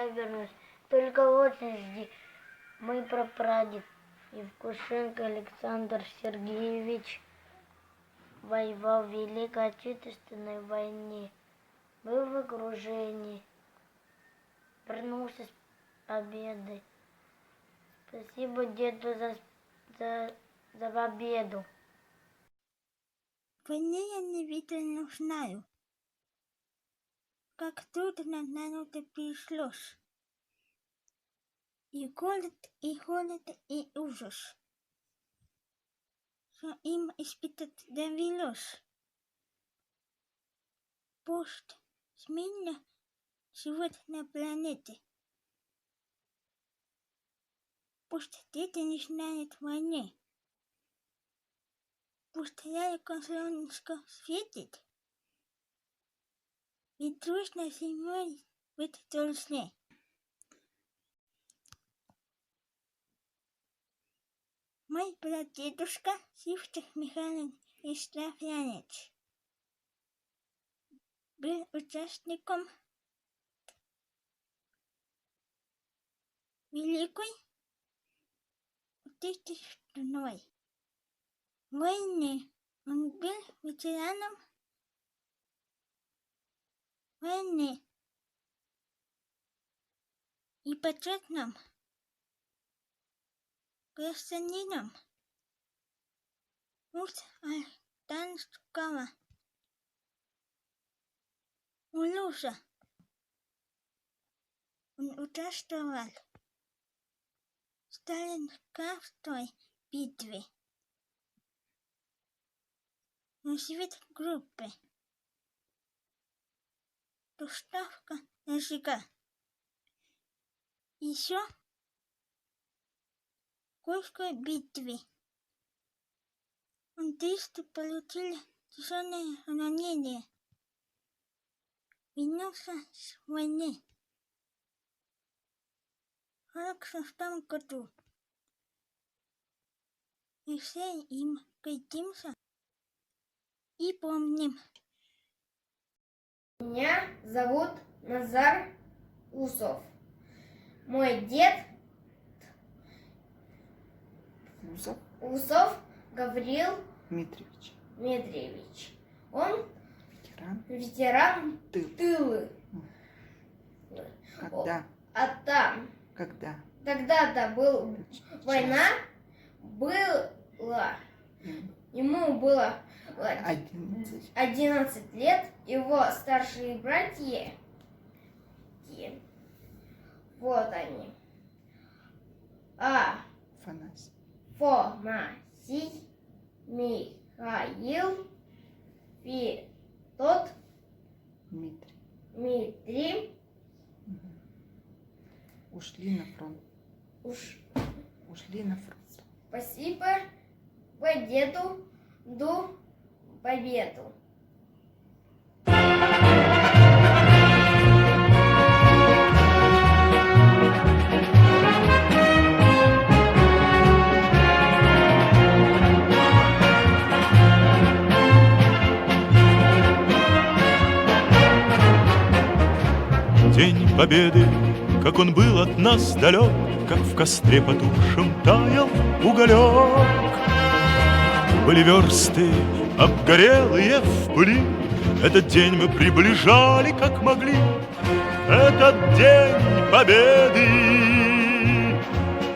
я вернусь. Только очень жди, мой прапрадед Евтушенко Александр Сергеевич воевал в Великой Отечественной войне, был в окружении, вернулся с победой. Спасибо деду за победу. В войне я невиденно знаю, как трудно народу пришлось. И голод, и ужас, что им испытать довелось. Пусть смирно живут на планете. Пусть дети не знают войны. Пусть ярко солнышко светит. Ведь дружно зимой быть должны. Мой прадедушка Сивцев Михаил Истрафьянец был участником Великой Отечественной войны. Он был ветераном войны и почетным гражданином Усть-Алтанского улуса. Он участвовал в Сталинградской битве. Разведгруппы. Доставка языка. Еще в Курской битве. Он трижды получил тяжелое ранение. Вернулся с войны в 1946 году. И все им гордимся и помним. Меня зовут Назар Усов. Мой дед Усов Гаврил Дмитриевич. Он ветеран тылы. Тогда-то была война, ему было 11 лет, его старшие братья, вот они, Афанасий, Михаил, Федот, Дмитрий ушли на фронт. Спасибо деду до победу. День Победы, как он был от нас далек, как в костре потухшем таял уголек. Были версты, обгорелые в пыли, этот день мы приближали, как могли. Этот день Победы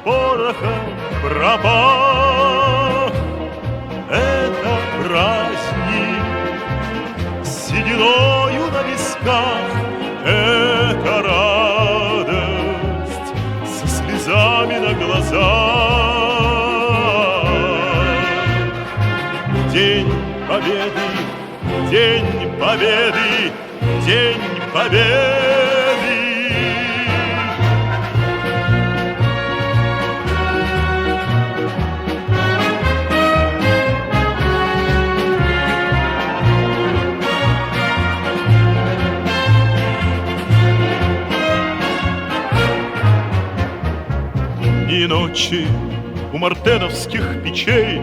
порохом пропах. Это праздник с сединою на висках. Это радость со слезами на глазах. День Победы, День Победы, День Победы. И ночи у мартеновских печей